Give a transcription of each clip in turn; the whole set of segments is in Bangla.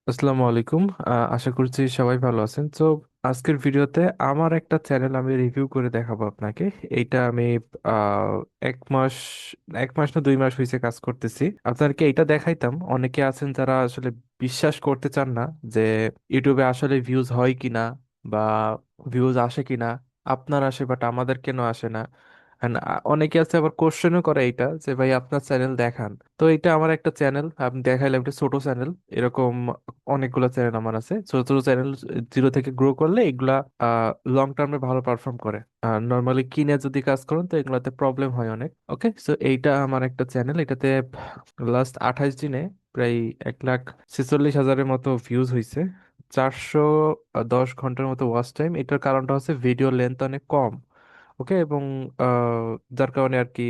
আসসালামু আলাইকুম। আশা করছি সবাই ভালো আছেন। তো আজকের ভিডিওতে আমার একটা চ্যানেল আমি রিভিউ করে দেখাবো আপনাকে। এইটা আমি আহ, এক মাস এক মাস না 2 মাস হয়েছে কাজ করতেছি। আপনাদেরকে এইটা দেখাইতাম, অনেকে আছেন যারা আসলে বিশ্বাস করতে চান না যে ইউটিউবে আসলে ভিউজ হয় কিনা বা ভিউজ আসে কিনা। আপনার আসে বাট আমাদের কেন আসে না। And অনেকে আছে আবার কোশ্চেনও করে এইটা যে ভাই আপনার চ্যানেল দেখান। তো এটা আমার একটা চ্যানেল, আমি দেখাইলাম, একটা ছোট চ্যানেল। এরকম অনেকগুলো চ্যানেল আমার আছে। ছোট ছোট চ্যানেল জিরো থেকে গ্রো করলে এগুলা লং টার্মে ভালো পারফর্ম করে। আর নর্মালি কিনে যদি কাজ করেন তো এগুলাতে প্রবলেম হয় অনেক। ওকে, সো এইটা আমার একটা চ্যানেল। এটাতে লাস্ট 28 দিনে প্রায় 1,46,000-এর মতো ভিউজ হয়েছে। 410 ঘন্টার মতো ওয়াচ টাইম। এটার কারণটা হচ্ছে ভিডিও লেন্থ অনেক কম। ওকে, এবং যার কারণে আর কি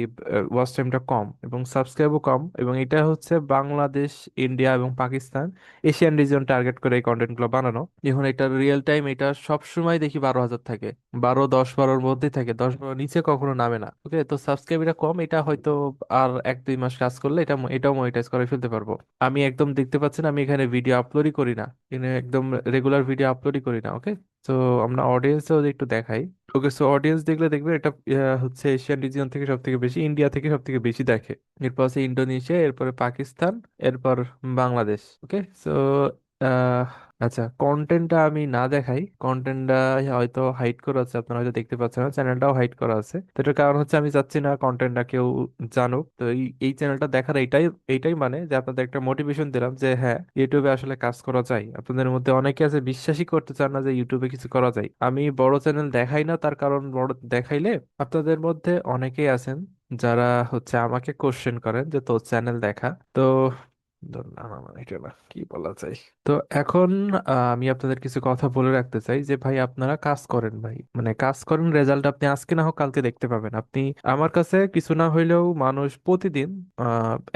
ওয়াচ টাইমটা কম এবং সাবস্ক্রাইবও কম। এবং এটা হচ্ছে বাংলাদেশ, ইন্ডিয়া এবং পাকিস্তান, এশিয়ান রিজন টার্গেট করে এই কন্টেন্টগুলো বানানো। এখন এটা রিয়েল টাইম, এটা সব সময় দেখি 12,000 থাকে। 12, 10, 12-র মধ্যেই থাকে, 10, 12 নিচে কখনো নামে না। ওকে, তো সাবস্ক্রাইব এটা কম। এটা হয়তো আর 1-2 মাস কাজ করলে এটাও মনিটাইজ করে ফেলতে পারবো। আমি একদম দেখতে পাচ্ছেন আমি এখানে ভিডিও আপলোডই করি না, এখানে একদম রেগুলার ভিডিও আপলোডই করি না। ওকে, তো আমরা অডিয়েন্সও একটু দেখাই। ওকে, সো অডিয়েন্স দেখলে দেখবে এটা হচ্ছে এশিয়ান রিজিয়ন থেকে সব থেকে বেশি, ইন্ডিয়া থেকে সব থেকে বেশি দেখে। এরপর আছে ইন্দোনেশিয়া, এরপরে পাকিস্তান, এরপর বাংলাদেশ। ওকে, সো আচ্ছা, কন্টেন্টটা আমি না দেখাই, কন্টেন্টটা হয়তো হাইড করা আছে, আপনারা হয়তো দেখতে পাচ্ছেন না, চ্যানেলটাও হাইড করা আছে। তো এটার কারণ হচ্ছে আমি চাচ্ছি না কন্টেন্টটা কেউ জানুক। তো এই চ্যানেলটা দেখার এইটাই এইটাই মানে যে আপনাদের একটা মোটিভেশন দিলাম যে হ্যাঁ, ইউটিউবে আসলে কাজ করা যায়। আপনাদের মধ্যে অনেকে আছে বিশ্বাসই করতে চান না যে ইউটিউবে কিছু করা যায়। আমি বড় চ্যানেল দেখাই না, তার কারণ বড় দেখাইলে আপনাদের মধ্যে অনেকেই আছেন যারা হচ্ছে আমাকে কোশ্চেন করেন যে তোর চ্যানেল দেখা। তো না না না, এটা না, কি বলা যায়। তো এখন আমি আপনাদের কিছু কথা বলে রাখতে চাই যে ভাই আপনারা কাজ করেন, ভাই মানে কাজ করেন, রেজাল্ট আপনি আজকে না হোক কালকে দেখতে পাবেন। আপনি আমার কাছে কিছু না হইলেও মানুষ প্রতিদিন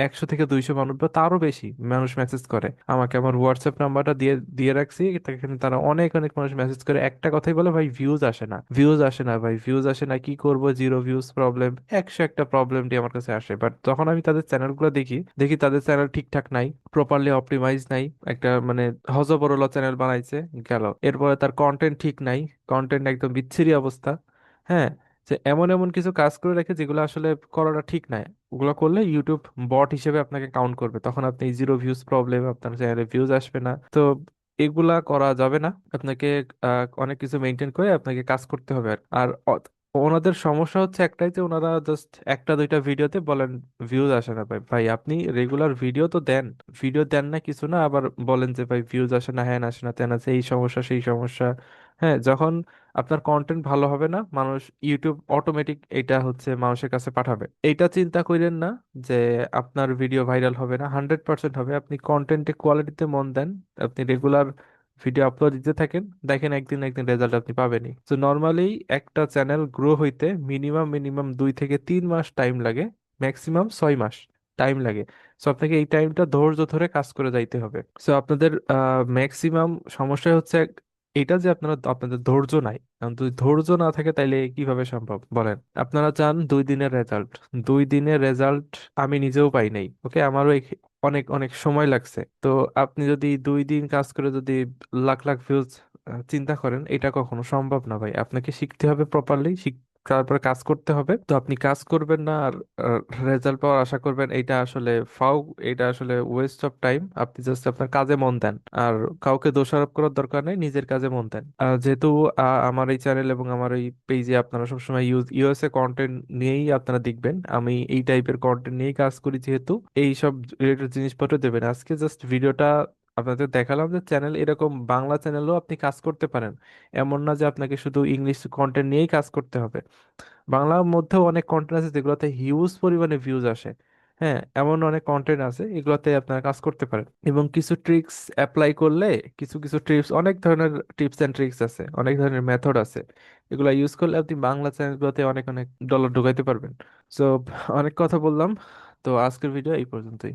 100 থেকে 200 মানুষ বা তারও বেশি মানুষ মেসেজ করে আমাকে। আমার হোয়াটসঅ্যাপ নাম্বারটা দিয়ে দিয়ে রাখছি, এখানে তারা অনেক অনেক মানুষ মেসেজ করে একটা কথাই বলে, ভাই ভিউজ আসে না, ভিউজ আসে না, ভাই ভিউজ আসে না, কি করব, জিরো ভিউজ প্রবলেম, 100 একটা প্রবলেম দিয়ে আমার কাছে আসে। বাট তখন আমি তাদের চ্যানেলগুলো দেখি, দেখি তাদের চ্যানেল ঠিকঠাক নাই, প্রপারলি অপটিমাইজ নাই। একটা মানে হজবরল চ্যানেল বানাইছে, গেল। এরপরে তার কন্টেন্ট ঠিক নাই, কন্টেন্ট একদম বিচ্ছিরি অবস্থা। হ্যাঁ, যে এমন এমন কিছু কাজ করে রেখে যেগুলো আসলে করাটা ঠিক নাই। ওগুলো করলে ইউটিউব বট হিসেবে আপনাকে কাউন্ট করবে, তখন আপনি জিরো ভিউজ প্রবলেম, আপনার চ্যানেলে ভিউজ আসবে না। তো এগুলা করা যাবে না। আপনাকে অনেক কিছু মেনটেন করে আপনাকে কাজ করতে হবে। আর ওনাদের সমস্যা হচ্ছে একটাই, যে ওনারা জাস্ট একটা দুইটা ভিডিওতে বলেন ভিউজ আসে না। ভাই ভাই আপনি রেগুলার ভিডিও তো দেন, ভিডিও দেন না কিছু না, আবার বলেন যে ভাই ভিউজ আসে না, হ্যান আসে না, ত্যান আছে, এই সমস্যা সেই সমস্যা। হ্যাঁ, যখন আপনার কন্টেন্ট ভালো হবে না, মানুষ ইউটিউব অটোমেটিক এটা হচ্ছে মানুষের কাছে পাঠাবে। এইটা চিন্তা করেন না যে আপনার ভিডিও ভাইরাল হবে না, 100% হবে। আপনি কন্টেন্টে কোয়ালিটিতে মন দেন, আপনি রেগুলার ভিডিও আপলোড দিতে থাকেন, দেখেন একদিন না একদিন রেজাল্ট আপনি পাবেনই। তো নর্মালি একটা চ্যানেল গ্রো হইতে মিনিমাম মিনিমাম 2 থেকে 3 মাস টাইম লাগে, ম্যাক্সিমাম 6 মাস টাইম লাগে। সো আপনাকে এই টাইমটা ধৈর্য ধরে কাজ করে যাইতে হবে। সো আপনাদের ম্যাক্সিমাম সমস্যা হচ্ছে এটা যে আপনাদের ধৈর্য নাই। কারণ যদি ধৈর্য না থাকে তাইলে কিভাবে সম্ভব বলেন। আপনারা চান 2 দিনের রেজাল্ট, 2 দিনের রেজাল্ট আমি নিজেও পাই নাই। ওকে, আমারও অনেক অনেক সময় লাগছে। তো আপনি যদি 2 দিন কাজ করে যদি লাখ লাখ ভিউজ, চিন্তা করেন, এটা কখনো সম্ভব না ভাই। আপনাকে শিখতে হবে প্রপারলি, তারপরে কাজ করতে হবে। তো আপনি কাজ করবেন না আর রেজাল্ট পাওয়ার আশা করবেন, এটা আসলে ফাউ, এটা আসলে ওয়েস্ট অফ টাইম। আপনি জাস্ট আপনার কাজে মন দেন, আর কাউকে দোষারোপ করার দরকার নেই, নিজের কাজে মন দেন। যেহেতু আমার এই চ্যানেল এবং আমার এই পেজে আপনারা সবসময় ইউএসএ কন্টেন্ট নিয়েই আপনারা দেখবেন, আমি এই টাইপের কন্টেন্ট নিয়েই কাজ করি, যেহেতু এই সব রিলেটেড জিনিসপত্র দেবেন। আজকে জাস্ট ভিডিওটা আপনাদের দেখালাম যে চ্যানেল, এরকম বাংলা চ্যানেলও আপনি কাজ করতে পারেন। এমন না যে আপনাকে শুধু ইংলিশ কন্টেন্ট নিয়েই কাজ করতে হবে। বাংলার মধ্যেও অনেক কন্টেন্ট আছে যেগুলোতে হিউজ পরিমাণে ভিউজ আসে। হ্যাঁ, এমন অনেক কন্টেন্ট আছে, এগুলোতে আপনারা কাজ করতে পারেন। এবং কিছু ট্রিক্স অ্যাপ্লাই করলে, কিছু কিছু টিপস, অনেক ধরনের টিপস এন্ড ট্রিক্স আছে, অনেক ধরনের মেথড আছে, এগুলো ইউজ করলে আপনি বাংলা চ্যানেলগুলোতে অনেক অনেক ডলার ঢুকাইতে পারবেন। সো অনেক কথা বললাম, তো আজকের ভিডিও এই পর্যন্তই।